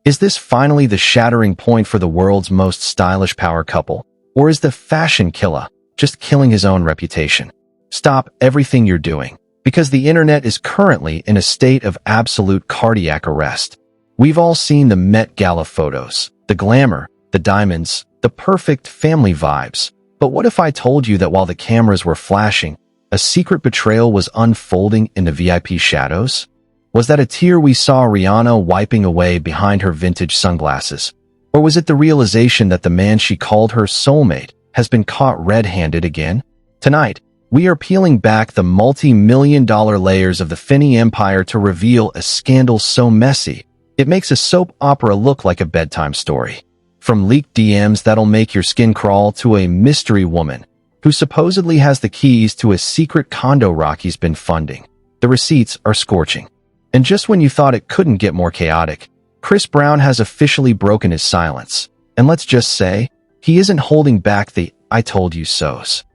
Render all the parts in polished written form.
Is this finally the shattering point for the world's most stylish power couple? Or is the fashion killer just killing his own reputation? Stop everything you're doing, because the internet is currently in a state of absolute cardiac arrest. We've all seen the Met Gala photos, the glamour, the diamonds, the perfect family vibes. But what if I told you that while the cameras were flashing, a secret betrayal was unfolding in the VIP shadows? Was that a tear we saw Rihanna wiping away behind her vintage sunglasses? Or was it the realization that the man she called her soulmate has been caught red-handed again? Tonight, we are peeling back the multi-million-dollar layers of the Finney empire to reveal a scandal so messy, it makes a soap opera look like a bedtime story. From leaked DMs that'll make your skin crawl to a mystery woman who supposedly has the keys to a secret condo Rocky's been funding. The receipts are scorching. And just when you thought it couldn't get more chaotic, Chris Brown has officially broken his silence. And let's just say, he isn't holding back the "I told you so's."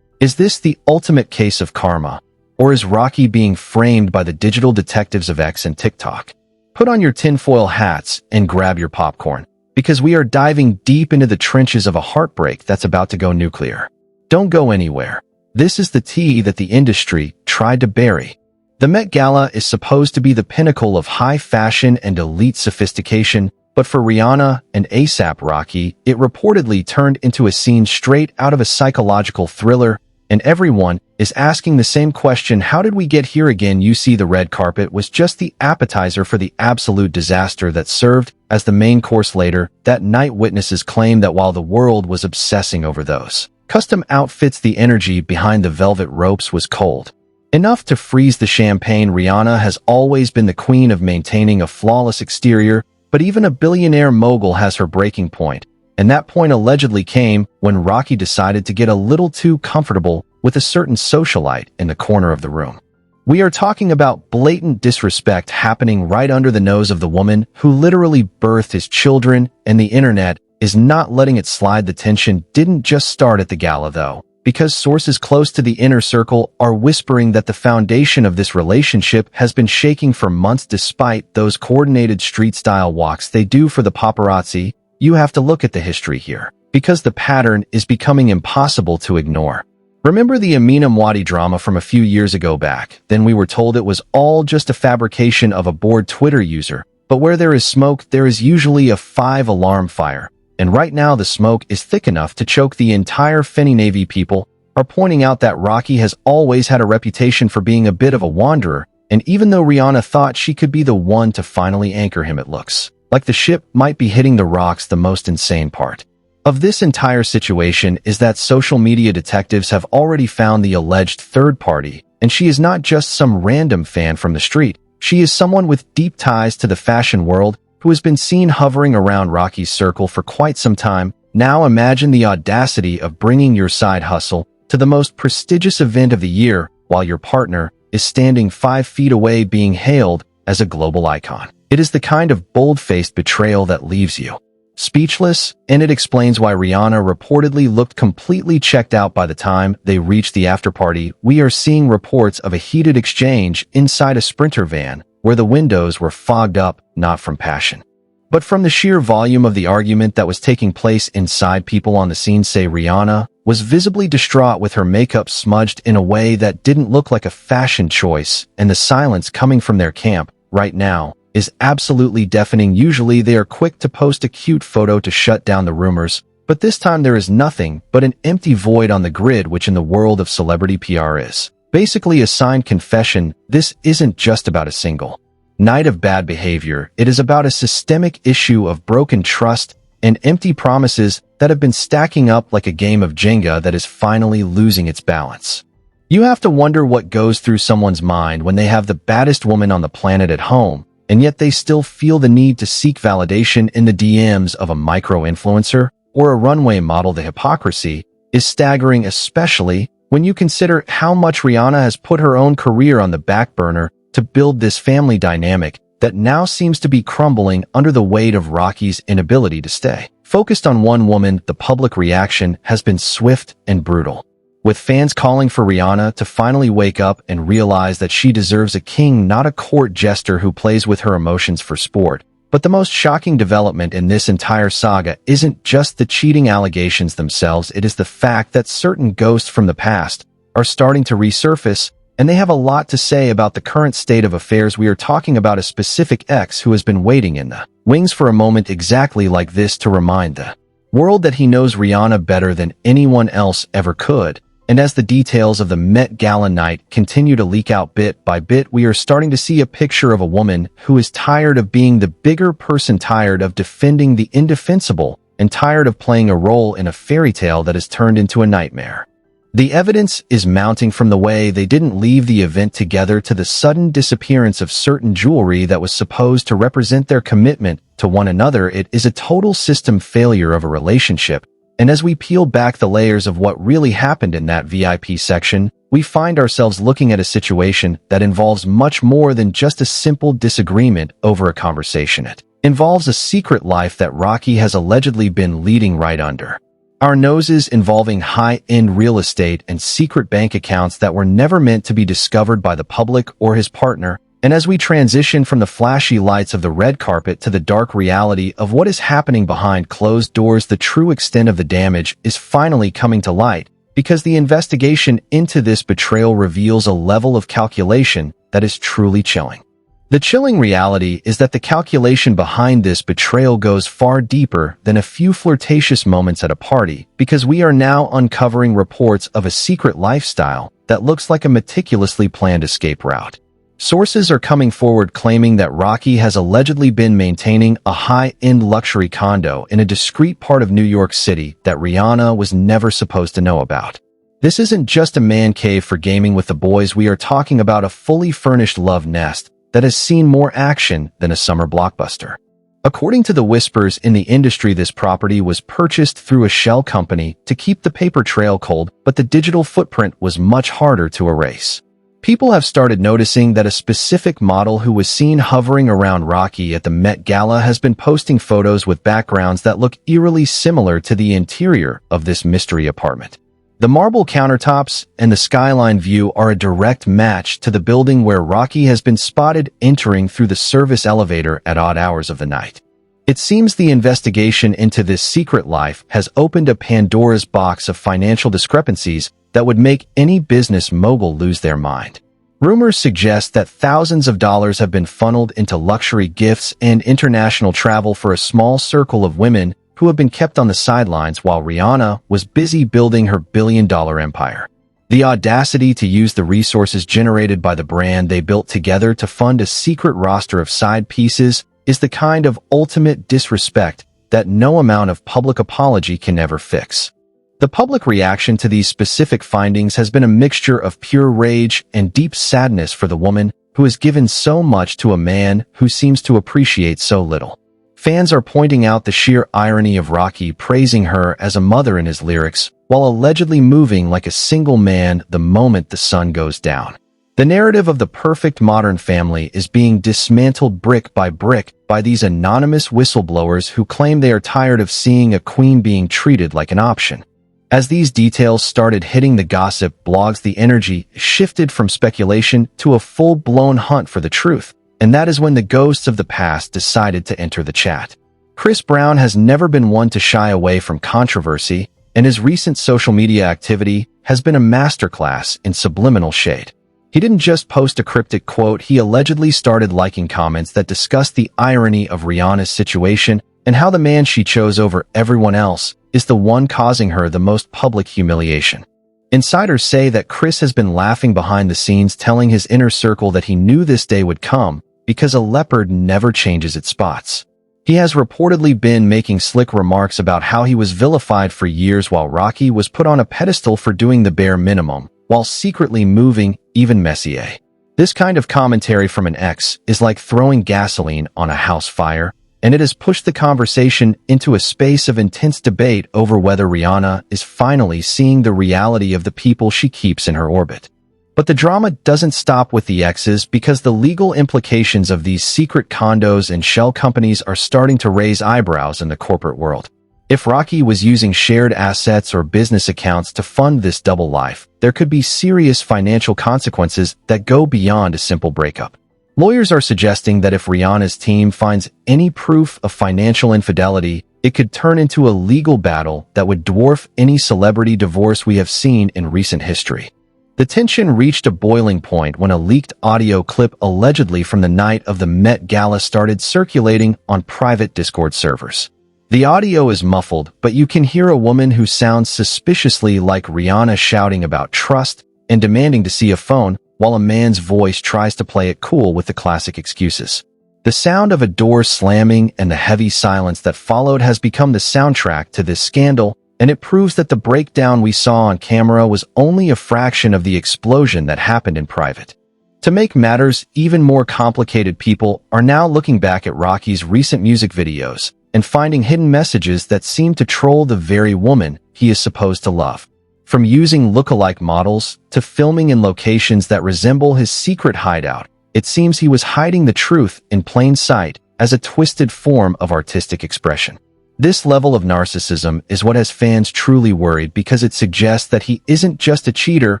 Is this the ultimate case of karma? Or is Rocky being framed by the digital detectives of X and TikTok? Put on your tinfoil hats and grab your popcorn, because we are diving deep into the trenches of a heartbreak that's about to go nuclear. Don't go anywhere. This is the tea that the industry tried to bury. The Met Gala is supposed to be the pinnacle of high fashion and elite sophistication, but for Rihanna and A$AP Rocky, it reportedly turned into a scene straight out of a psychological thriller, and everyone is asking the same question: how did we get here again? You see, the red carpet was just the appetizer for the absolute disaster that served as the main course later. That night, witnesses claim that while the world was obsessing over those custom outfits, the energy behind the velvet ropes was cold enough to freeze the champagne. Rihanna has always been the queen of maintaining a flawless exterior, but even a billionaire mogul has her breaking point, and that point allegedly came when Rocky decided to get a little too comfortable with a certain socialite in the corner of the room. We are talking about blatant disrespect happening right under the nose of the woman who literally birthed his children, and the internet is not letting it slide. The tension didn't just start at the gala, though, because sources close to the inner circle are whispering that the foundation of this relationship has been shaking for months. Despite those coordinated street-style walks they do for the paparazzi, you have to look at the history here, because the pattern is becoming impossible to ignore. Remember the Amina Mwadi drama from a few years ago back? Then we were told it was all just a fabrication of a bored Twitter user. But where there is smoke, there is usually a 5-alarm fire. And right now the smoke is thick enough to choke the entire Finney Navy. People are pointing out that Rocky has always had a reputation for being a bit of a wanderer, and even though Rihanna thought she could be the one to finally anchor him, it looks like the ship might be hitting the rocks. The most insane part of this entire situation is that social media detectives have already found the alleged third party, and she is not just some random fan from the street. She is someone with deep ties to the fashion world who has been seen hovering around Rocky's circle for quite some time. Now imagine the audacity of bringing your side hustle to the most prestigious event of the year while your partner is standing 5 feet away being hailed as a global icon. It is the kind of bold-faced betrayal that leaves you speechless, and it explains why Rihanna reportedly looked completely checked out by the time they reached the afterparty. We are seeing reports of a heated exchange inside a Sprinter van where the windows were fogged up, not from passion, but from the sheer volume of the argument that was taking place inside. People on the scene say Rihanna was visibly distraught, with her makeup smudged in a way that didn't look like a fashion choice, and the silence coming from their camp right now is absolutely deafening. Usually they are quick to post a cute photo to shut down the rumors, but this time there is nothing but an empty void on the grid, which in the world of celebrity PR is basically a signed confession. This isn't just about a single night of bad behavior. It is about a systemic issue of broken trust and empty promises that have been stacking up like a game of Jenga that is finally losing its balance. You have to wonder what goes through someone's mind when they have the baddest woman on the planet at home, and yet they still feel the need to seek validation in the DMs of a micro-influencer or a runway model. The hypocrisy is staggering, especially when you consider how much Rihanna has put her own career on the back burner to build this family dynamic that now seems to be crumbling under the weight of Rocky's inability to stay focused on one woman. The public reaction has been swift and brutal, with fans calling for Rihanna to finally wake up and realize that she deserves a king, not a court jester who plays with her emotions for sport. But the most shocking development in this entire saga isn't just the cheating allegations themselves, it is the fact that certain ghosts from the past are starting to resurface, and they have a lot to say about the current state of affairs. We are talking about a specific ex who has been waiting in the wings for a moment exactly like this to remind the world that he knows Rihanna better than anyone else ever could. And as the details of the Met Gala night continue to leak out bit by bit, we are starting to see a picture of a woman who is tired of being the bigger person, tired of defending the indefensible, and tired of playing a role in a fairy tale that has turned into a nightmare. The evidence is mounting, from the way they didn't leave the event together to the sudden disappearance of certain jewelry that was supposed to represent their commitment to one another. It is a total system failure of a relationship. And as we peel back the layers of what really happened in that VIP section, we find ourselves looking at a situation that involves much more than just a simple disagreement over a conversation. It involves a secret life that Rocky has allegedly been leading right under our noses, involving high-end real estate and secret bank accounts that were never meant to be discovered by the public or his partner. And as we transition from the flashy lights of the red carpet to the dark reality of what is happening behind closed doors, the true extent of the damage is finally coming to light, because the investigation into this betrayal reveals a level of calculation that is truly chilling. The chilling reality is that the calculation behind this betrayal goes far deeper than a few flirtatious moments at a party, because we are now uncovering reports of a secret lifestyle that looks like a meticulously planned escape route. Sources are coming forward claiming that Rocky has allegedly been maintaining a high-end luxury condo in a discreet part of New York City that Rihanna was never supposed to know about. This isn't just a man cave for gaming with the boys. We are talking about a fully furnished love nest that has seen more action than a summer blockbuster. According to the whispers in the industry, this property was purchased through a shell company to keep the paper trail cold, but the digital footprint was much harder to erase. People have started noticing that a specific model who was seen hovering around Rocky at the Met Gala has been posting photos with backgrounds that look eerily similar to the interior of this mystery apartment. The marble countertops and the skyline view are a direct match to the building where Rocky has been spotted entering through the service elevator at odd hours of the night. It seems the investigation into this secret life has opened a Pandora's box of financial discrepancies that would make any business mogul lose their mind. Rumors suggest that thousands of dollars have been funneled into luxury gifts and international travel for a small circle of women who have been kept on the sidelines while Rihanna was busy building her billion-dollar empire. The audacity to use the resources generated by the brand they built together to fund a secret roster of side pieces is the kind of ultimate disrespect that no amount of public apology can ever fix. The public reaction to these specific findings has been a mixture of pure rage and deep sadness for the woman who has given so much to a man who seems to appreciate so little. Fans are pointing out the sheer irony of Rocky praising her as a mother in his lyrics, while allegedly moving like a single man the moment the sun goes down. The narrative of the perfect modern family is being dismantled brick by brick by these anonymous whistleblowers who claim they are tired of seeing a queen being treated like an option. As these details started hitting the gossip blogs, the energy shifted from speculation to a full-blown hunt for the truth. And that is when the ghosts of the past decided to enter the chat. Chris Brown has never been one to shy away from controversy, and his recent social media activity has been a masterclass in subliminal shade. He didn't just post a cryptic quote, he allegedly started liking comments that discussed the irony of Rihanna's situation and how the man she chose over everyone else is the one causing her the most public humiliation. Insiders say that Chris has been laughing behind the scenes, telling his inner circle that he knew this day would come, because a leopard never changes its spots. He has reportedly been making slick remarks about how he was vilified for years while Rocky was put on a pedestal for doing the bare minimum, while secretly moving even Messier. This kind of commentary from an ex is like throwing gasoline on a house fire, and it has pushed the conversation into a space of intense debate over whether Rihanna is finally seeing the reality of the people she keeps in her orbit. But the drama doesn't stop with the exes, because the legal implications of these secret condos and shell companies are starting to raise eyebrows in the corporate world. If Rocky was using shared assets or business accounts to fund this double life, there could be serious financial consequences that go beyond a simple breakup. Lawyers are suggesting that if Rihanna's team finds any proof of financial infidelity, it could turn into a legal battle that would dwarf any celebrity divorce we have seen in recent history. The tension reached a boiling point when a leaked audio clip allegedly from the night of the Met Gala started circulating on private Discord servers. The audio is muffled, but you can hear a woman who sounds suspiciously like Rihanna shouting about trust and demanding to see a phone, while a man's voice tries to play it cool with the classic excuses. The sound of a door slamming and the heavy silence that followed has become the soundtrack to this scandal, and it proves that the breakdown we saw on camera was only a fraction of the explosion that happened in private. To make matters even more complicated, people are now looking back at Rocky's recent music videos and finding hidden messages that seem to troll the very woman he is supposed to love. From using look-alike models to filming in locations that resemble his secret hideout, it seems he was hiding the truth in plain sight as a twisted form of artistic expression. This level of narcissism is what has fans truly worried, because it suggests that he isn't just a cheater,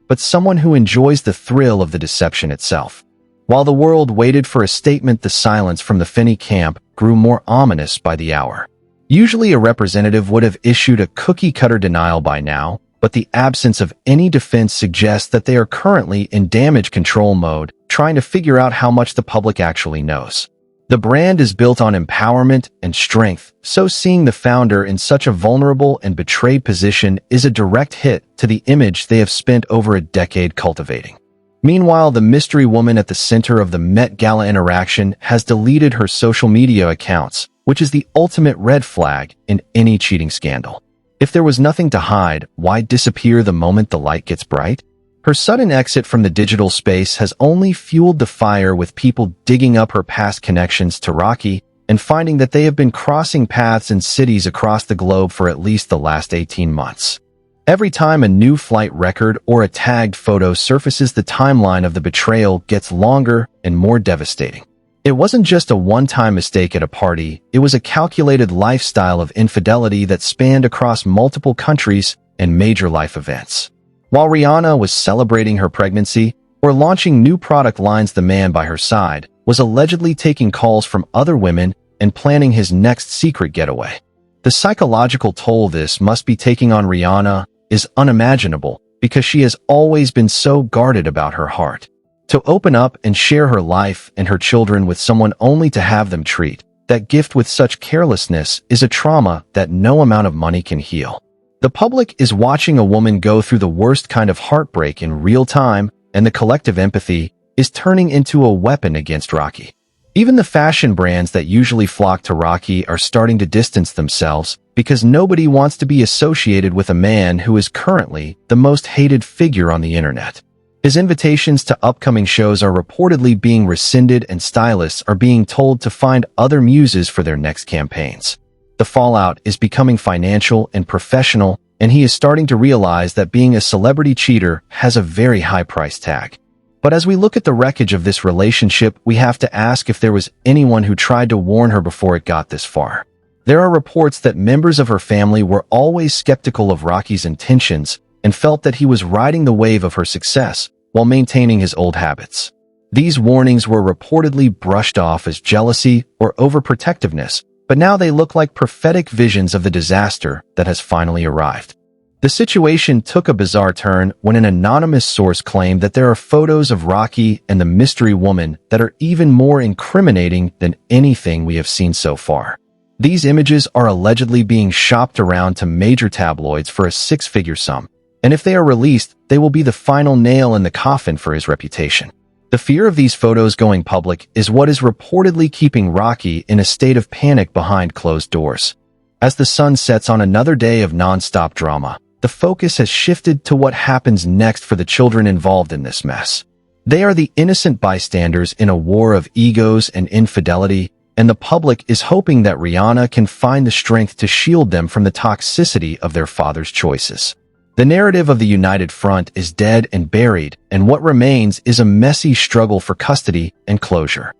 but someone who enjoys the thrill of the deception itself. While the world waited for a statement, the silence from the Finney camp grew more ominous by the hour. Usually a representative would have issued a cookie-cutter denial by now, but the absence of any defense suggests that they are currently in damage control mode, trying to figure out how much the public actually knows. The brand is built on empowerment and strength, so seeing the founder in such a vulnerable and betrayed position is a direct hit to the image they have spent over a decade cultivating. Meanwhile, the mystery woman at the center of the Met Gala interaction has deleted her social media accounts, which is the ultimate red flag in any cheating scandal. If there was nothing to hide, why disappear the moment the light gets bright? Her sudden exit from the digital space has only fueled the fire, with people digging up her past connections to Rocky and finding that they have been crossing paths in cities across the globe for at least the last 18 months. Every time a new flight record or a tagged photo surfaces, the timeline of the betrayal gets longer and more devastating. It wasn't just a one-time mistake at a party, it was a calculated lifestyle of infidelity that spanned across multiple countries and major life events. While Rihanna was celebrating her pregnancy or launching new product lines, the man by her side was allegedly taking calls from other women and planning his next secret getaway. The psychological toll this must be taking on Rihanna is unimaginable, because she has always been so guarded about her heart. To open up and share her life and her children with someone only to have them treat that gift with such carelessness is a trauma that no amount of money can heal. The public is watching a woman go through the worst kind of heartbreak in real time, and the collective empathy is turning into a weapon against Rocky. Even the fashion brands that usually flock to Rocky are starting to distance themselves, because nobody wants to be associated with a man who is currently the most hated figure on the internet. His invitations to upcoming shows are reportedly being rescinded, and stylists are being told to find other muses for their next campaigns. The fallout is becoming financial and professional, and he is starting to realize that being a celebrity cheater has a very high price tag. But as we look at the wreckage of this relationship, we have to ask if there was anyone who tried to warn her before it got this far. There are reports that members of her family were always skeptical of Rocky's intentions and felt that he was riding the wave of her success while maintaining his old habits. These warnings were reportedly brushed off as jealousy or overprotectiveness, but now they look like prophetic visions of the disaster that has finally arrived. The situation took a bizarre turn when an anonymous source claimed that there are photos of Rocky and the mystery woman that are even more incriminating than anything we have seen so far. These images are allegedly being shopped around to major tabloids for a six-figure sum, and if they are released, they will be the final nail in the coffin for his reputation. The fear of these photos going public is what is reportedly keeping Rocky in a state of panic behind closed doors. As the sun sets on another day of non-stop drama, the focus has shifted to what happens next for the children involved in this mess. They are the innocent bystanders in a war of egos and infidelity, and the public is hoping that Rihanna can find the strength to shield them from the toxicity of their father's choices. The narrative of the United Front is dead and buried, and what remains is a messy struggle for custody and closure.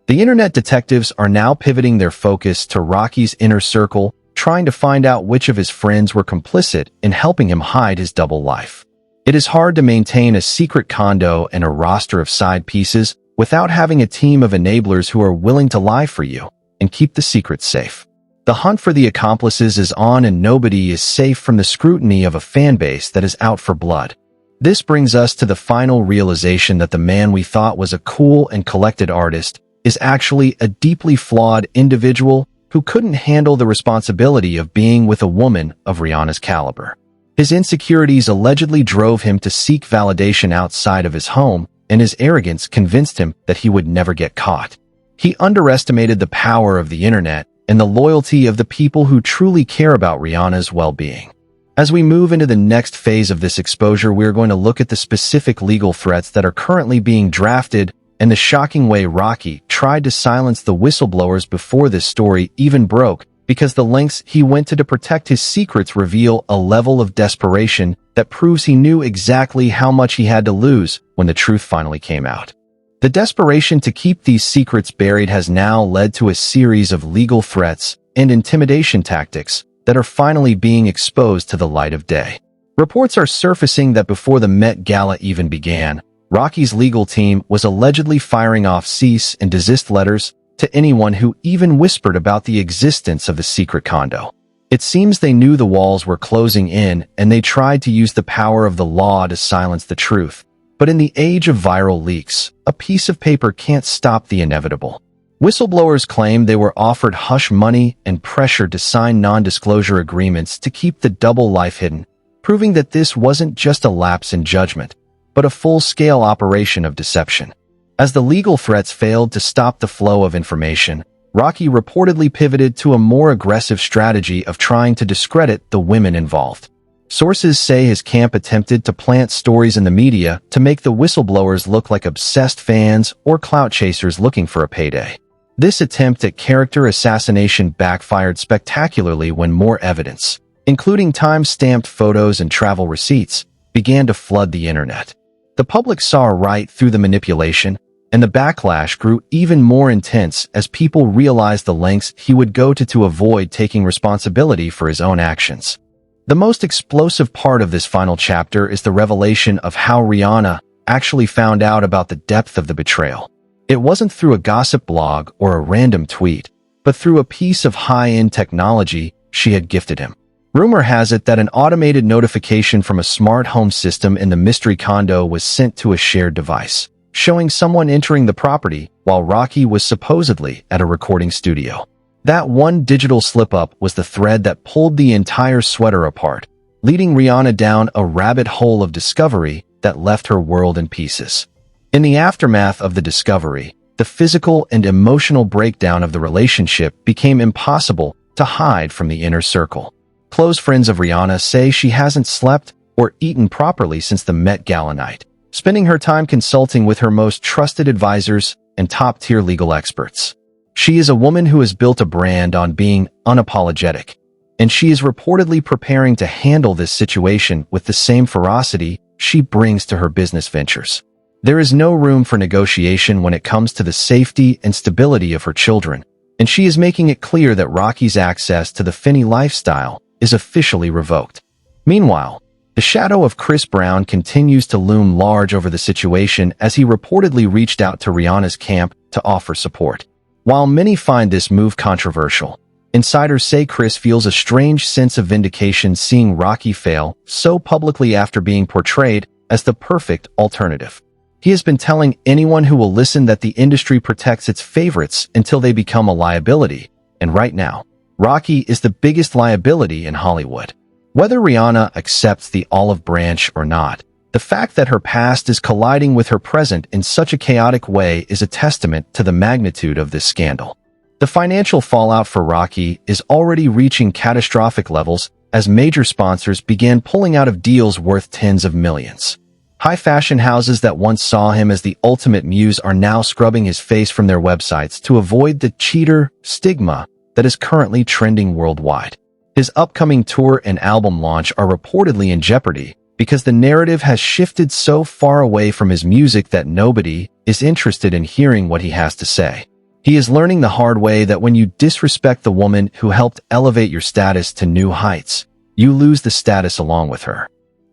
The internet detectives are now pivoting their focus to Rocky's inner circle, trying to find out which of his friends were complicit in helping him hide his double life. It is hard to maintain a secret condo and a roster of side pieces without having a team of enablers who are willing to lie for you and keep the secrets safe. The hunt for the accomplices is on, and nobody is safe from the scrutiny of a fan base that is out for blood. This brings us to the final realization that the man we thought was a cool and collected artist is actually a deeply flawed individual who couldn't handle the responsibility of being with a woman of Rihanna's caliber. His insecurities allegedly drove him to seek validation outside of his home, and his arrogance convinced him that he would never get caught. He underestimated the power of the internet and the loyalty of the people who truly care about Rihanna's well-being. As we move into the next phase of this exposure, we're going to look at the specific legal threats that are currently being drafted and the shocking way Rocky tried to silence the whistleblowers before this story even broke, because the lengths he went to protect his secrets reveal a level of desperation that proves he knew exactly how much he had to lose when the truth finally came out. The desperation to keep these secrets buried has now led to a series of legal threats and intimidation tactics that are finally being exposed to the light of day. Reports are surfacing that before the Met Gala even began, Rocky's legal team was allegedly firing off cease and desist letters to anyone who even whispered about the existence of the secret condo. It seems they knew the walls were closing in, and they tried to use the power of the law to silence the truth. But in the age of viral leaks, a piece of paper can't stop the inevitable. Whistleblowers claim they were offered hush money and pressured to sign non-disclosure agreements to keep the double life hidden, proving that this wasn't just a lapse in judgment, but a full-scale operation of deception. As the legal threats failed to stop the flow of information, Rocky reportedly pivoted to a more aggressive strategy of trying to discredit the women involved. Sources say his camp attempted to plant stories in the media to make the whistleblowers look like obsessed fans or clout chasers looking for a payday. This attempt at character assassination backfired spectacularly when more evidence, including time-stamped photos and travel receipts, began to flood the internet. The public saw right through the manipulation, and the backlash grew even more intense as people realized the lengths he would go to avoid taking responsibility for his own actions. The most explosive part of this final chapter is the revelation of how Rihanna actually found out about the depth of the betrayal. It wasn't through a gossip blog or a random tweet, but through a piece of high-end technology she had gifted him. Rumor has it that an automated notification from a smart home system in the mystery condo was sent to a shared device, showing someone entering the property while Rocky was supposedly at a recording studio. That one digital slip-up was the thread that pulled the entire sweater apart, leading Rihanna down a rabbit hole of discovery that left her world in pieces. In the aftermath of the discovery, the physical and emotional breakdown of the relationship became impossible to hide from the inner circle. Close friends of Rihanna say she hasn't slept or eaten properly since the Met Gala night, spending her time consulting with her most trusted advisors and top-tier legal experts. She is a woman who has built a brand on being unapologetic, and she is reportedly preparing to handle this situation with the same ferocity she brings to her business ventures. There is no room for negotiation when it comes to the safety and stability of her children, and she is making it clear that Rocky's access to the Finney lifestyle is officially revoked. Meanwhile, the shadow of Chris Brown continues to loom large over the situation as he reportedly reached out to Rihanna's camp to offer support. While many find this move controversial, insiders say Chris feels a strange sense of vindication seeing Rocky fail so publicly after being portrayed as the perfect alternative. He has been telling anyone who will listen that the industry protects its favorites until they become a liability, and right now, Rocky is the biggest liability in Hollywood. Whether Rihanna accepts the olive branch or not, the fact that her past is colliding with her present in such a chaotic way is a testament to the magnitude of this scandal. The financial fallout for Rocky is already reaching catastrophic levels as major sponsors began pulling out of deals worth tens of millions. High fashion houses that once saw him as the ultimate muse are now scrubbing his face from their websites to avoid the cheater stigma that is currently trending worldwide. His upcoming tour and album launch are reportedly in jeopardy because the narrative has shifted so far away from his music that nobody is interested in hearing what he has to say. He is learning the hard way that when you disrespect the woman who helped elevate your status to new heights, you lose the status along with her.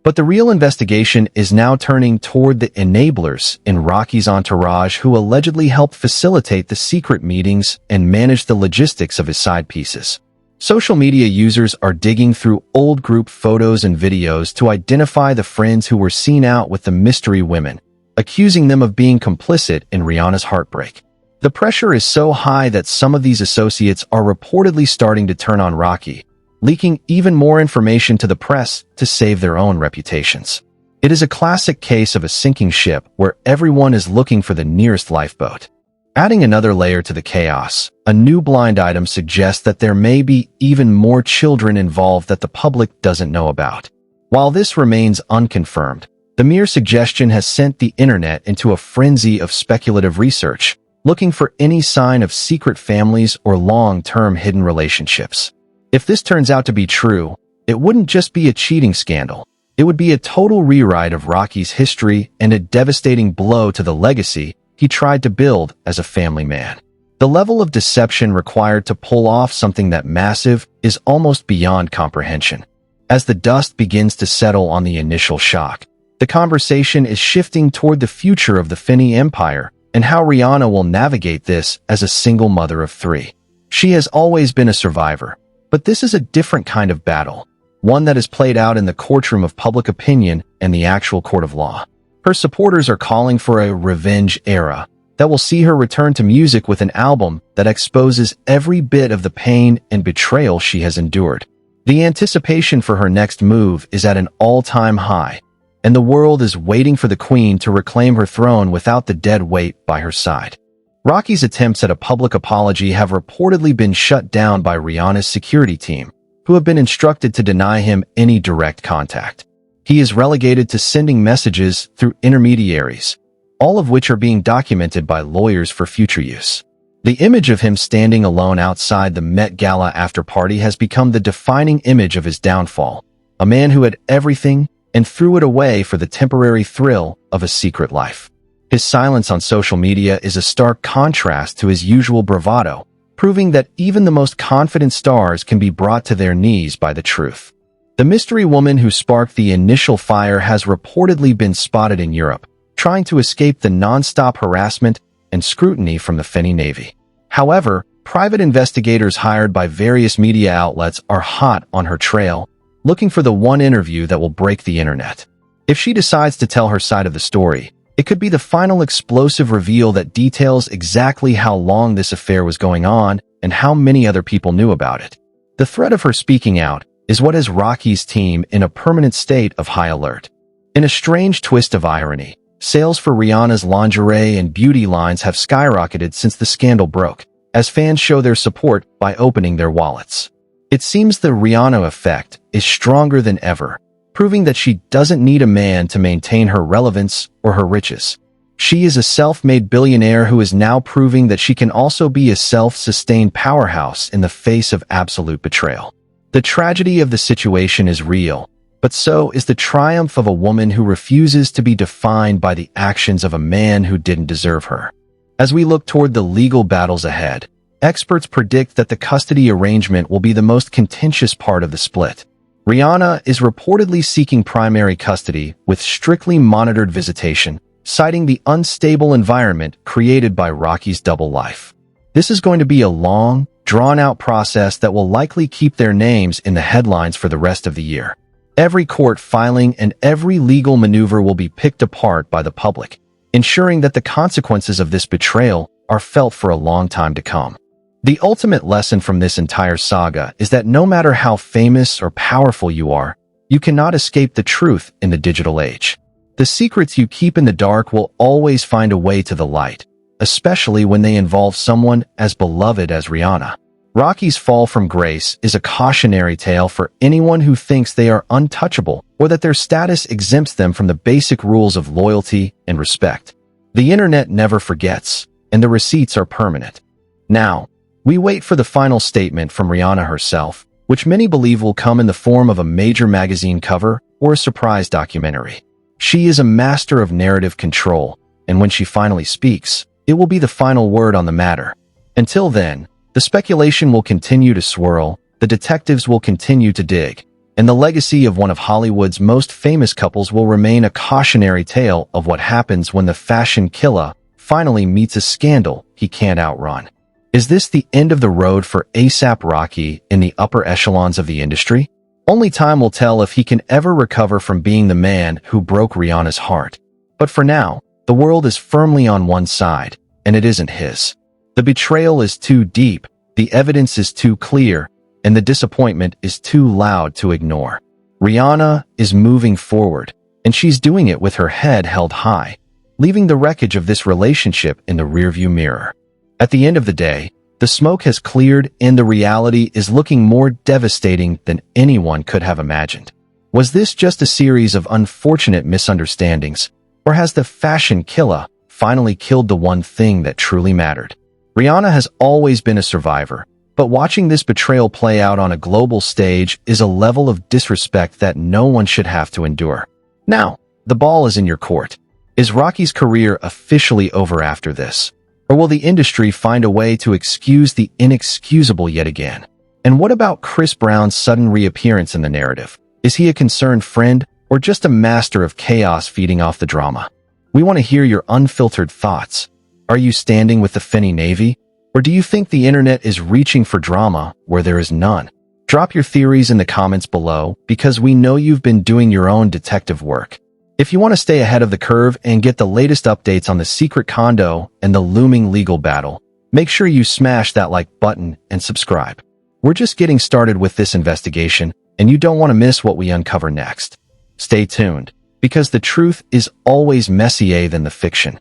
But the real investigation is now turning toward the enablers in Rocky's entourage who allegedly helped facilitate the secret meetings and manage the logistics of his side pieces. Social media users are digging through old group photos and videos to identify the friends who were seen out with the mystery women, accusing them of being complicit in Rihanna's heartbreak. The pressure is so high that some of these associates are reportedly starting to turn on Rocky, leaking even more information to the press to save their own reputations. It is a classic case of a sinking ship where everyone is looking for the nearest lifeboat. Adding another layer to the chaos, a new blind item suggests that there may be even more children involved that the public doesn't know about. While this remains unconfirmed, the mere suggestion has sent the internet into a frenzy of speculative research, looking for any sign of secret families or long-term hidden relationships. If this turns out to be true, it wouldn't just be a cheating scandal. It would be a total rewrite of Rocky's history and a devastating blow to the legacy he tried to build as a family man. The level of deception required to pull off something that massive is almost beyond comprehension. As the dust begins to settle on the initial shock, the conversation is shifting toward the future of the Finney Empire and how Rihanna will navigate this as a single mother of three. She has always been a survivor, but this is a different kind of battle, one that is played out in the courtroom of public opinion and the actual court of law. Her supporters are calling for a revenge era that will see her return to music with an album that exposes every bit of the pain and betrayal she has endured. The anticipation for her next move is at an all-time high, and the world is waiting for the queen to reclaim her throne without the dead weight by her side. Rocky's attempts at a public apology have reportedly been shut down by Rihanna's security team, who have been instructed to deny him any direct contact. He is relegated to sending messages through intermediaries, all of which are being documented by lawyers for future use. The image of him standing alone outside the Met Gala after-party has become the defining image of his downfall, a man who had everything and threw it away for the temporary thrill of a secret life. His silence on social media is a stark contrast to his usual bravado, proving that even the most confident stars can be brought to their knees by the truth. The mystery woman who sparked the initial fire has reportedly been spotted in Europe, trying to escape the non-stop harassment and scrutiny from the Finney Navy. However, private investigators hired by various media outlets are hot on her trail, looking for the one interview that will break the internet. If she decides to tell her side of the story, it could be the final explosive reveal that details exactly how long this affair was going on and how many other people knew about it. The threat of her speaking out is what has Rocky's team in a permanent state of high alert. In a strange twist of irony, sales for Rihanna's lingerie and beauty lines have skyrocketed since the scandal broke, as fans show their support by opening their wallets. It seems the Rihanna effect is stronger than ever, proving that she doesn't need a man to maintain her relevance or her riches. She is a self-made billionaire who is now proving that she can also be a self-sustained powerhouse in the face of absolute betrayal. The tragedy of the situation is real, but so is the triumph of a woman who refuses to be defined by the actions of a man who didn't deserve her. As we look toward the legal battles ahead, experts predict that the custody arrangement will be the most contentious part of the split. Rihanna is reportedly seeking primary custody with strictly monitored visitation, citing the unstable environment created by Rocky's double life. This is going to be a long, drawn-out process that will likely keep their names in the headlines for the rest of the year. Every court filing and every legal maneuver will be picked apart by the public, ensuring that the consequences of this betrayal are felt for a long time to come. The ultimate lesson from this entire saga is that no matter how famous or powerful you are, you cannot escape the truth in the digital age. The secrets you keep in the dark will always find a way to the light, especially when they involve someone as beloved as Rihanna. Rocky's fall from grace is a cautionary tale for anyone who thinks they are untouchable or that their status exempts them from the basic rules of loyalty and respect. The internet never forgets, and the receipts are permanent. Now, we wait for the final statement from Rihanna herself, which many believe will come in the form of a major magazine cover or a surprise documentary. She is a master of narrative control, and when she finally speaks, it will be the final word on the matter. Until then, the speculation will continue to swirl, the detectives will continue to dig, And the legacy of one of Hollywood's most famous couples will remain a cautionary tale of what happens when the fashion killer finally meets a scandal he can't outrun. Is this the end of the road for A$AP Rocky in the upper echelons of the industry? Only time will tell if he can ever recover from being the man who broke Rihanna's heart. But for now, the world is firmly on one side, and it isn't his. The betrayal is too deep, the evidence is too clear, and the disappointment is too loud to ignore. Rihanna is moving forward, and she's doing it with her head held high, leaving the wreckage of this relationship in the rearview mirror. At the end of the day, the smoke has cleared and the reality is looking more devastating than anyone could have imagined. Was this just a series of unfortunate misunderstandings, or has the fashion killer finally killed the one thing that truly mattered? Rihanna has always been a survivor, but watching this betrayal play out on a global stage is a level of disrespect that no one should have to endure. Now, the ball is in your court. Is Rocky's career officially over after this? Or will the industry find a way to excuse the inexcusable yet again? And what about Chris Brown's sudden reappearance in the narrative? Is he a concerned friend or just a master of chaos feeding off the drama? We want to hear your unfiltered thoughts. Are you standing with the Finny Navy? Or do you think the internet is reaching for drama where there is none? Drop your theories in the comments below because we know you've been doing your own detective work. If you want to stay ahead of the curve and get the latest updates on the secret condo and the looming legal battle, make sure you smash that like button and subscribe. We're just getting started with this investigation, and you don't want to miss what we uncover next. Stay tuned, because the truth is always messier than the fiction.